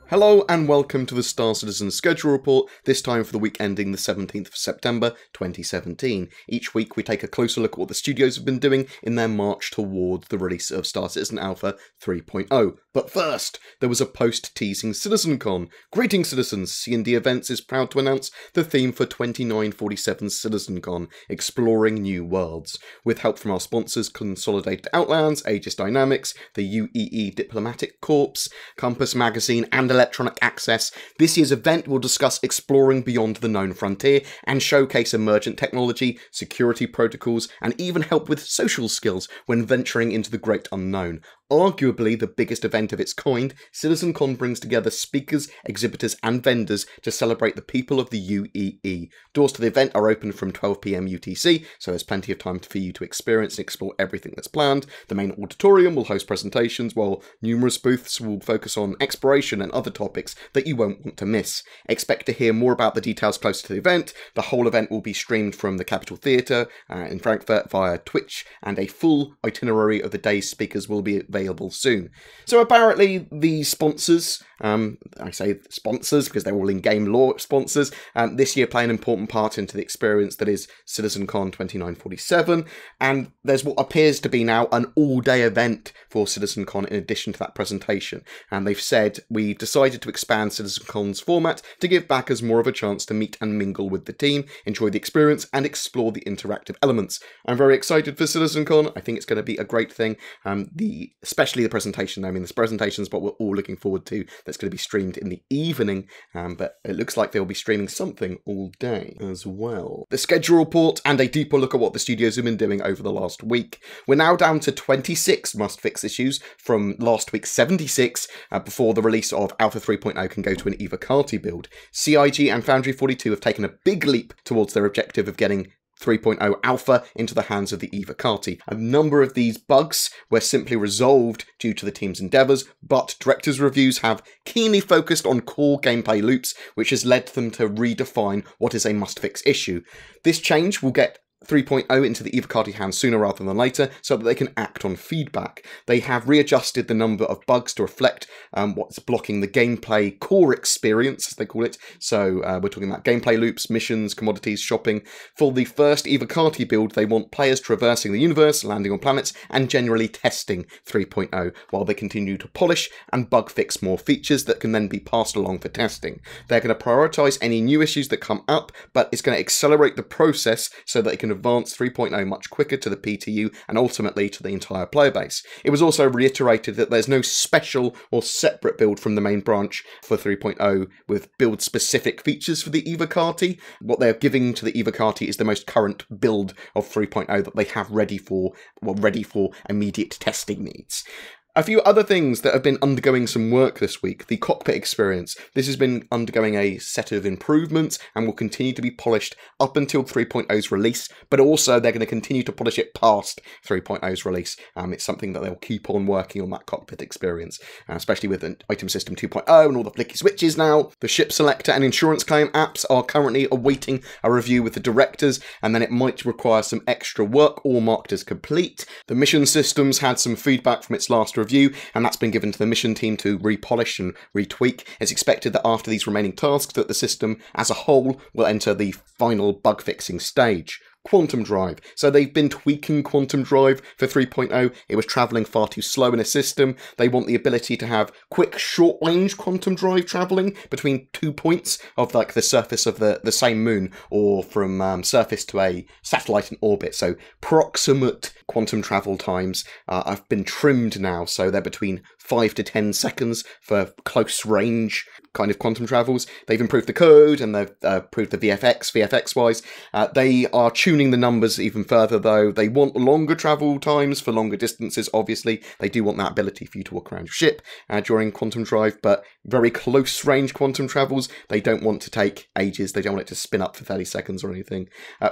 Hello and welcome to the Star Citizen schedule report, this time for the week ending the 17th of September 2017. Each week we take a closer look at what the studios have been doing in their march towards the release of Star Citizen Alpha 3.0. But first, there was a post teasing CitizenCon. Greetings citizens, C&D Events is proud to announce the theme for 2947 CitizenCon, Exploring New Worlds. With help from our sponsors Consolidated Outlands, Aegis Dynamics, the UEE Diplomatic Corps, Compass Magazine and Electronic Access, this year's event will discuss exploring beyond the known frontier and showcase emergent technology, security protocols, and even help with social skills when venturing into the great unknown. Arguably the biggest event of its kind, CitizenCon brings together speakers, exhibitors and vendors to celebrate the people of the UEE. Doors to the event are open from 12 PM UTC, so there's plenty of time for you to experience and explore everything that's planned. The main auditorium will host presentations, while numerous booths will focus on exploration and other topics that you won't want to miss. Expect to hear more about the details closer to the event. The whole event will be streamed from the Capitol Theatre in Frankfurt via Twitch, and a full itinerary of the day's speakers will be available soon. So apparently the sponsors, I say sponsors because they're all in-game lore sponsors, this year play an important part into the experience that is CitizenCon 2947, and there's what appears to be now an all-day event for CitizenCon in addition to that presentation. And they've said, we decided to expand CitizenCon's format to give backers more of a chance to meet and mingle with the team, enjoy the experience and explore the interactive elements. I'm very excited for CitizenCon. I think it's going to be a great thing. Especially the presentation. I mean, this presentation is what we're all looking forward to. That's going to be streamed in the evening, but it looks like they'll be streaming something all day as well. The schedule report and a deeper look at what the studios have been doing over the last week. We're now down to 26 must-fix issues from last week's 76 before the release of Alpha 3.0 can go to an Eva Carty build. CIG and Foundry 42 have taken a big leap towards their objective of getting 3.0 Alpha into the hands of the Eva Carty. A number of these bugs were simply resolved due to the team's endeavours, but directors' reviews have keenly focused on core gameplay loops, which has led them to redefine what is a must-fix issue. This change will get 3.0 into the Eva Carty hands sooner rather than later, so that they can act on feedback. They have readjusted the number of bugs to reflect what's blocking the gameplay core experience, as they call it. So we're talking about gameplay loops, missions, commodities, shopping. For the first Eva Carty build, they want players traversing the universe, landing on planets, and generally testing 3.0, while they continue to polish and bug fix more features that can then be passed along for testing. They're going to prioritise any new issues that come up, but it's going to accelerate the process so that they can advance 3.0 much quicker to the PTU and ultimately to the entire player base. It was also reiterated that there's no special or separate build from the main branch for 3.0 with build-specific features for the Eva Carty. What they're giving to the Eva Carty is the most current build of 3.0 that they have ready for immediate testing needs. A few other things that have been undergoing some work this week. The cockpit experience. This has been undergoing a set of improvements and will continue to be polished up until 3.0's release, but also they're going to continue to polish it past 3.0's release. It's something that they'll keep on working on, that cockpit experience, especially with an item system 2.0 and all the flicky switches now. The ship selector and insurance claim apps are currently awaiting a review with the directors, and then it might require some extra work or marked as complete. The mission systems had some feedback from its last review, and that's been given to the mission team to repolish and retweak. It's expected that after these remaining tasks that the system as a whole will enter the final bug fixing stage. Quantum Drive. So they've been tweaking Quantum Drive for 3.0. It was travelling far too slow in a system. They want the ability to have quick, short-range Quantum Drive travelling between 2 points of like the surface of the same moon, or from surface to a satellite in orbit. So proximate quantum travel times have been trimmed now, so they're between 5 to 10 seconds for close range kind of quantum travels. They've improved the code and they've improved the VFX-wise. They are tuning the numbers even further though. They want longer travel times for longer distances, obviously. They do want that ability for you to walk around your ship during Quantum Drive, but very close range quantum travels, they don't want to take ages. They don't want it to spin up for 30 seconds or anything.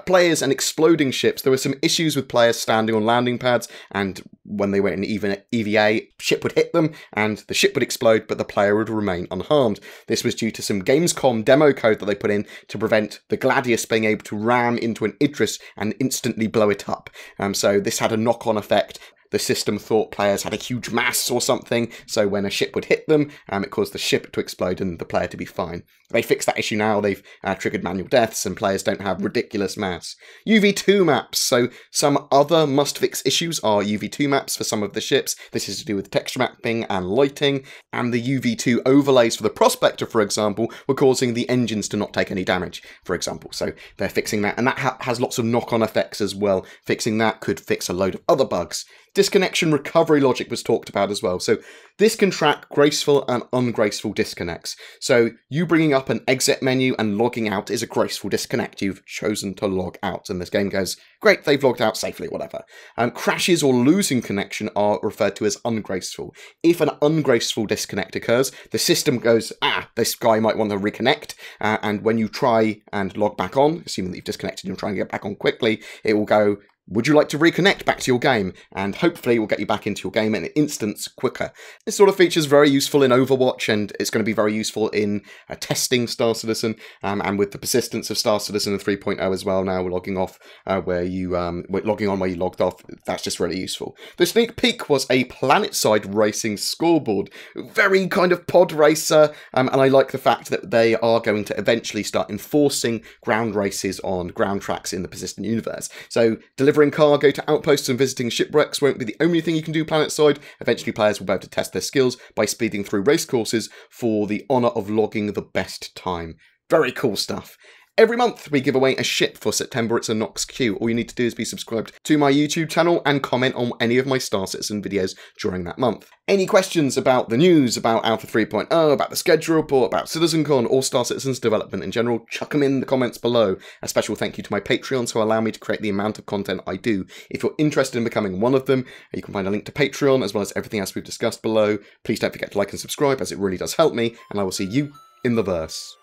Players and exploding ships. There were some issues with players standing on landing pads, and when they went in EVA, ship would hit them and the ship would explode, but the player would remain unharmed. This was due to some Gamescom demo code that they put in to prevent the Gladius being able to ram into an Idris and instantly blow it up. So this had a knock-on effect. the system thought players had a huge mass or something, so when a ship would hit them, it caused the ship to explode and the player to be fine. They fixed that issue now. They've triggered manual deaths, and players don't have ridiculous mass. UV2 maps. So some other must-fix issues are UV2 maps for some of the ships. This is to do with texture mapping and lighting, and the UV2 overlays for the Prospector, for example, were causing the engines to not take any damage, for example. So they're fixing that, and that has lots of knock-on effects as well. Fixing that could fix a load of other bugs. Disconnection recovery logic was talked about as well. So this can track graceful and ungraceful disconnects. So you bringing up an exit menu and logging out is a graceful disconnect. You've chosen to log out, and this game goes, great, they've logged out safely, whatever. Crashes or losing connection are referred to as ungraceful. If an ungraceful disconnect occurs, the system goes, this guy might want to reconnect, and when you try and log back on, assuming that you've disconnected and you're trying to get back on quickly, it will go, would you like to reconnect back to your game? And hopefully it will get you back into your game in an instance quicker. This sort of feature is very useful in Overwatch, and it's going to be very useful in testing Star Citizen, and with the persistence of Star Citizen 3.0 as well now, logging off where you logging on where you logged off. That's just really useful. The sneak peek was a planet-side racing scoreboard. Very kind of pod racer, and I like the fact that they are going to eventually start enforcing ground races on ground tracks in the persistent universe. So delivering cargo to outposts and visiting shipwrecks won't be the only thing you can do planet-side. Eventually players will be able to test their skills by speeding through race courses for the honour of logging the best time. Very cool stuff. Every month we give away a ship. For September it's a Nox Q. All you need to do is be subscribed to my YouTube channel and comment on any of my Star Citizen videos during that month. Any questions about the news, about Alpha 3.0, about the schedule report, about CitizenCon, or Star Citizen's development in general, chuck them in the comments below. A special thank you to my Patreons who allow me to create the amount of content I do. If you're interested in becoming one of them, you can find a link to Patreon as well as everything else we've discussed below. Please don't forget to like and subscribe, as it really does help me, and I will see you in the verse.